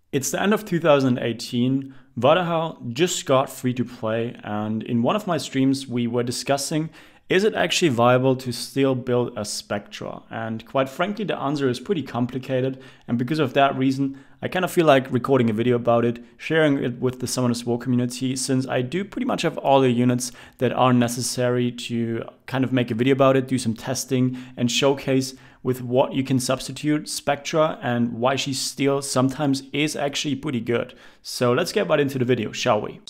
It's the end of 2018, TOAH just got free to play, and in one of my streams we were discussing, is it actually viable to still build a Spectra? And quite frankly, the answer is pretty complicated, and because of that reason, I kind of feel like recording a video about it, sharing it with the Summoners War community, since I do pretty much have all the units that are necessary to kind of make a video about it, do some testing, and showcase with what you can substitute Spectra and why she still sometimes is actually pretty good. So let's get right into the video, shall we?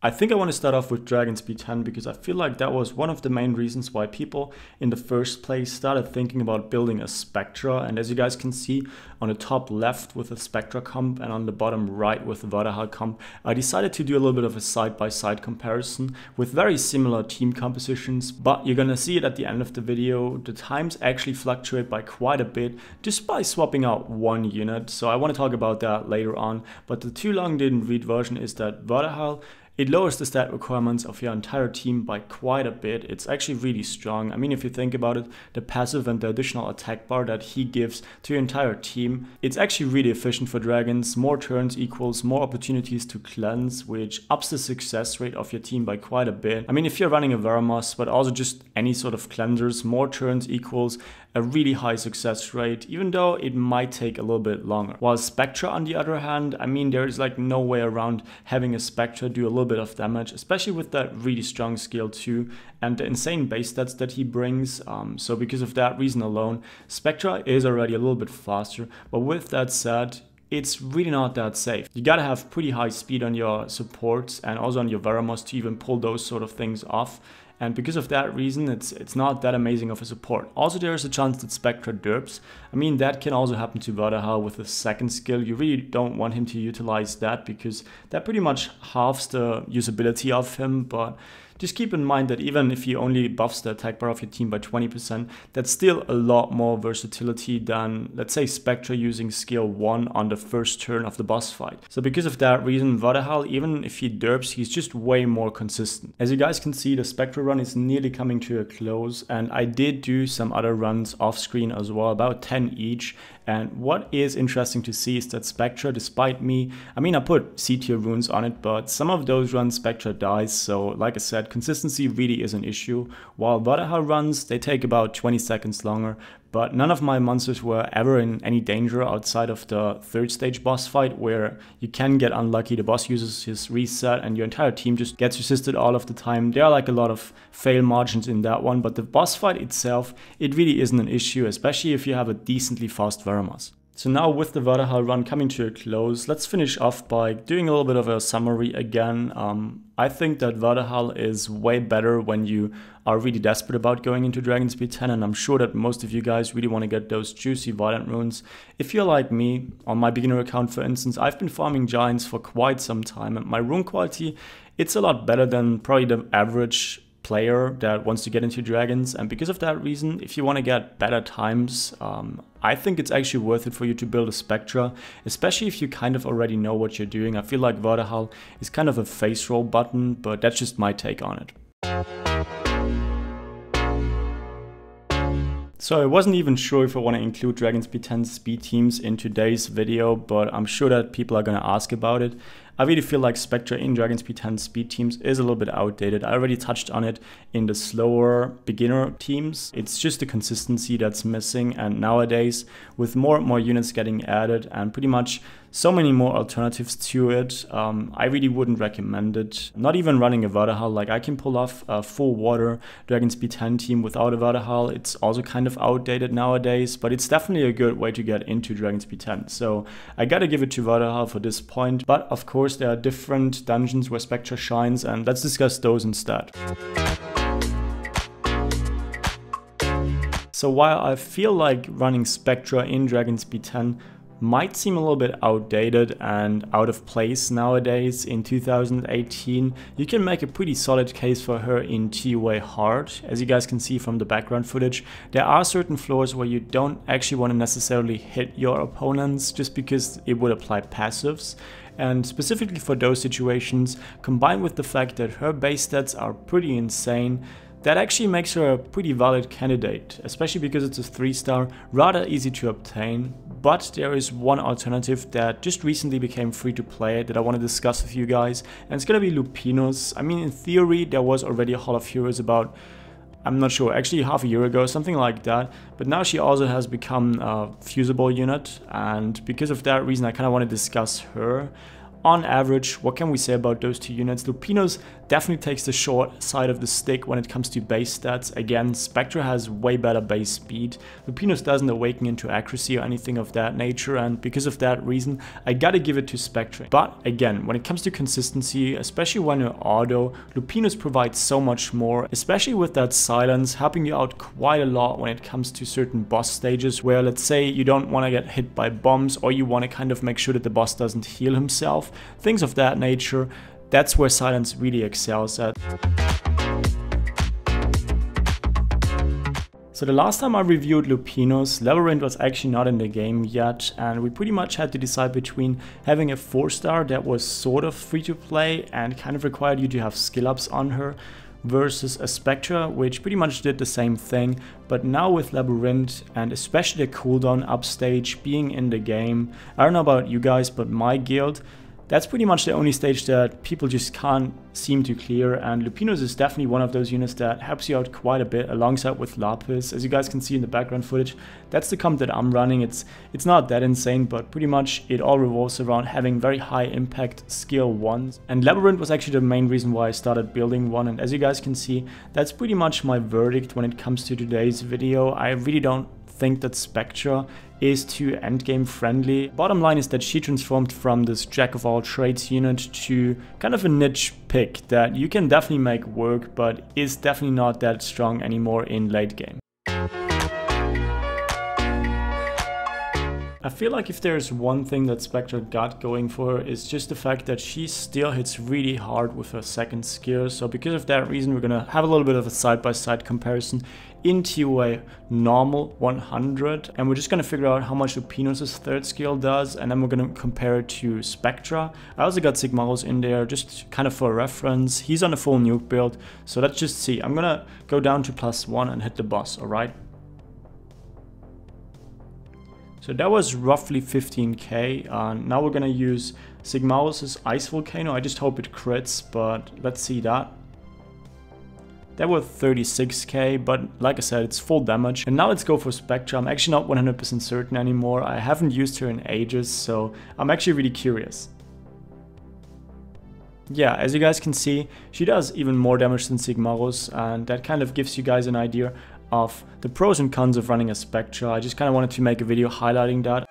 I think I want to start off with Dragons B10 because I feel like that was one of the main reasons why people in the first place started thinking about building a Spectra. And as you guys can see on the top left with the Spectra comp and on the bottom right with the TOAH comp, I decided to do a little bit of a side-by-side comparison with very similar team compositions, but you're gonna see it at the end of the video. The times actually fluctuate by quite a bit just by swapping out one unit. So I want to talk about that later on, but the too long didn't read version is that TOAH, it lowers the stat requirements of your entire team by quite a bit. It's actually really strong. I mean, if you think about it, the passive and the additional attack bar that he gives to your entire team, it's actually really efficient for dragons. More turns equals more opportunities to cleanse, which ups the success rate of your team by quite a bit. I mean, if you're running a Veramos, but also just any sort of cleansers, more turns equals a really high success rate, even though it might take a little bit longer. While Spectra, on the other hand, I mean, there is like no way around having a Spectra do a little bit of damage, especially with that really strong skill 2 and the insane base stats that he brings. So because of that reason alone, Spectra is already a little bit faster, but with that said, it's really not that safe. You gotta have pretty high speed on your supports and also on your Veramos to even pull those sort of things off. And because of that reason, it's not that amazing of a support. Also, there's a chance that Spectra derps. I mean, that can also happen to TOAH with the second skill. You really don't want him to utilize that because that pretty much halves the usability of him. But just keep in mind that even if he only buffs the attack bar of your team by 20%, that's still a lot more versatility than, let's say, Spectra using skill 1 on the first turn of the boss fight. So because of that reason, TOAH, even if he derps, he's just way more consistent. As you guys can see, the Spectra run is nearly coming to a close, and I did do some other runs off screen as well, about 10 each. And what is interesting to see is that Spectra, despite me, I mean, I put C-tier runes on it, but some of those runs Spectra dies. So like I said, consistency really is an issue. While TOAH runs, they take about 20 seconds longer, but none of my monsters were ever in any danger outside of the third stage boss fight, where you can get unlucky. The boss uses his reset and your entire team just gets resisted all of the time. There are like a lot of fail margins in that one, but the boss fight itself, it really isn't an issue, especially if you have a decently fast Veramos. So now with the TOAH run coming to a close, let's finish off by doing a little bit of a summary again. I think that TOAH is way better when you are really desperate about going into Dragons B10, and I'm sure that most of you guys really want to get those juicy Violent runes. If you're like me, on my beginner account for instance, I've been farming Giants for quite some time, and my rune quality, it's a lot better than probably the average player that wants to get into Dragons. And because of that reason, if you want to get better times, I think it's actually worth it for you to build a Spectra, especially if you kind of already know what you're doing. I feel like TOAH is kind of a face roll button, but that's just my take on it. So I wasn't even sure if I want to include Dragons B10 speed teams in today's video, but I'm sure that people are going to ask about it. I really feel like Spectra in Dragons B10 speed teams is a little bit outdated. I already touched on it in the slower beginner teams. It's just the consistency that's missing, and nowadays with more and more units getting added and pretty much so many more alternatives to it, I really wouldn't recommend it. Not even running a TOAH, like I can pull off a full water Dragons B10 team without a TOAH. It's also kind of outdated nowadays, but it's definitely a good way to get into Dragons B10. So I gotta give it to TOAH for this point, but of course there are different dungeons where Spectra shines, and let's discuss those instead. So while I feel like running Spectra in Dragons B10 might seem a little bit outdated and out of place nowadays in 2018, you can make a pretty solid case for her in TOA hard. As you guys can see from the background footage, there are certain floors where you don't actually want to necessarily hit your opponents just because it would apply passives. And specifically for those situations, combined with the fact that her base stats are pretty insane, that actually makes her a pretty valid candidate, especially because it's a 3-star, rather easy to obtain. But there is one alternative that just recently became free to play that I want to discuss with you guys, and it's gonna be Lupinus. I mean, in theory, there was already a Hall of Heroes about, I'm not sure, actually half a year ago, something like that. But now she also has become a fusible unit, and because of that reason, I kind of want to discuss her. On average, what can we say about those two units? Lupinus definitely takes the short side of the stick when it comes to base stats. Again, Spectra has way better base speed. Lupinus doesn't awaken into accuracy or anything of that nature, and because of that reason, I gotta give it to Spectra. But again, when it comes to consistency, especially when you're auto, Lupinus provides so much more, especially with that silence, helping you out quite a lot when it comes to certain boss stages where, let's say, you don't want to get hit by bombs, or you want to kind of make sure that the boss doesn't heal himself. Things of that nature, that's where silence really excels at. So the last time I reviewed Lupinus, Labyrinth was actually not in the game yet, and we pretty much had to decide between having a 4-star that was sort of free to play and kind of required you to have skill ups on her, versus a Spectra, which pretty much did the same thing. But now with Labyrinth, and especially the cooldown upstage being in the game, I don't know about you guys, but my guild, that's pretty much the only stage that people just can't seem to clear, and Lupinus is definitely one of those units that helps you out quite a bit alongside with Lapis. As you guys can see in the background footage, that's the comp that I'm running. It's not that insane, but pretty much it all revolves around having very high impact skill ones. And Labyrinth was actually the main reason why I started building one, and as you guys can see, that's pretty much my verdict when it comes to today's video. I really don't think that Spectra is too endgame friendly. Bottom line is that she transformed from this jack of all trades unit to kind of a niche pick that you can definitely make work, but is definitely not that strong anymore in late game. I feel like if there's one thing that Spectra got going for her, is just the fact that she still hits really hard with her second skill. So because of that reason, we're gonna have a little bit of a side-by-side comparison in TOA normal 100, and we're just gonna figure out how much Lupinus' third skill does, and then we're gonna compare it to Spectra. I also got Sigmaros in there just kind of for reference. He's on a full nuke build, so let's just see. I'm gonna go down to +1 and hit the boss, alright? So that was roughly 15k. Now we're gonna use Sigmaros' Ice Volcano. I just hope it crits, but let's see that. That was 36k, but like I said, it's full damage. And now let's go for Spectra. I'm actually not 100% certain anymore. I haven't used her in ages, so I'm actually really curious. Yeah, as you guys can see, she does even more damage than Sigmaros, and that kind of gives you guys an idea of the pros and cons of running a Spectra. I just kind of wanted to make a video highlighting that.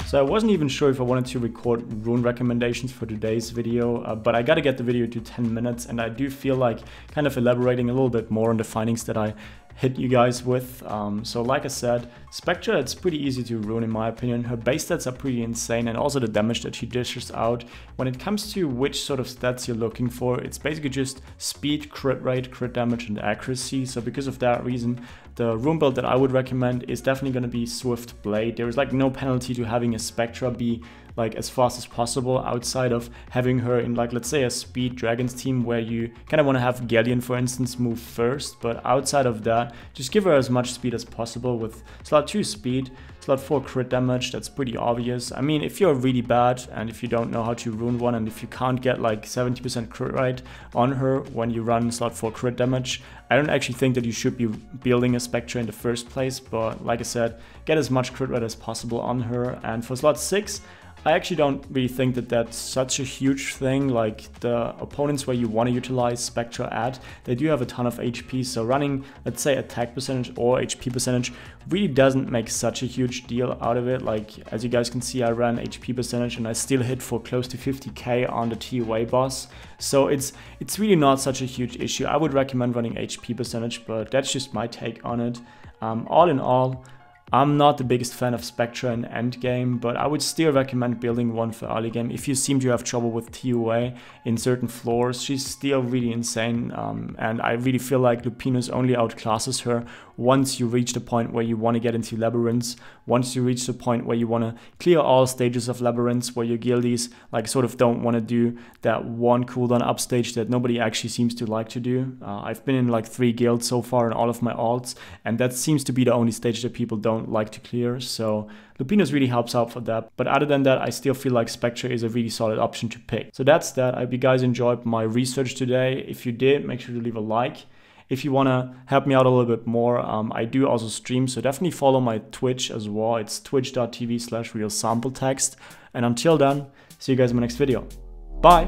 So I wasn't even sure if I wanted to record rune recommendations for today's video, but I gotta get the video to 10 minutes, and I do feel like kind of elaborating a little bit more on the findings that I hit you guys with. So like I said, Spectra, it's pretty easy to rune in my opinion. Her base stats are pretty insane, and also the damage that she dishes out. When it comes to which sort of stats you're looking for, it's basically just speed, crit rate, crit damage, and accuracy. So because of that reason, the rune build that I would recommend is definitely going to be Swift Blade. There is like no penalty to having a Spectra be like as fast as possible, outside of having her in, like, let's say a speed dragons team where you kind of want to have Galleon, for instance, move first. But outside of that, just give her as much speed as possible with slot 2 speed, slot 4 crit damage. That's pretty obvious. I mean, if you're really bad and if you don't know how to rune one, and if you can't get like 70% crit rate on her when you run slot 4 crit damage, I don't actually think that you should be building a Spectra in the first place. But like I said, get as much crit rate as possible on her. And for slot 6, I actually don't really think that that's such a huge thing. Like, the opponents where you want to utilize Spectra at, they do have a ton of HP, so running, let's say, attack percentage or HP percentage really doesn't make such a huge deal out of it. Like, as you guys can see, I ran HP percentage and I still hit for close to 50k on the TOA boss, so it's really not such a huge issue. I would recommend running HP percentage, but that's just my take on it. All in all, I'm not the biggest fan of Spectra in endgame, but I would still recommend building one for early game. If you seem to have trouble with TOA in certain floors, she's still really insane, and I really feel like Lupinus only outclasses her once you reach the point where you want to get into Labyrinths, once you reach the point where you want to clear all stages of Labyrinths, where your guildies like sort of don't want to do that one cooldown up stage that nobody actually seems to like to do. I've been in like 3 guilds so far in all of my alts, and that seems to be the only stage that people don't like to clear, so Lupinus really helps out for that. But other than that, I still feel like Spectra is a really solid option to pick. So that's that. I hope you guys enjoyed my research today. If you did, make sure to leave a like. If you want to help me out a little bit more, I do also stream, so definitely follow my Twitch as well. It's twitch.tv/realsampletext. And until then, see you guys in my next video. Bye!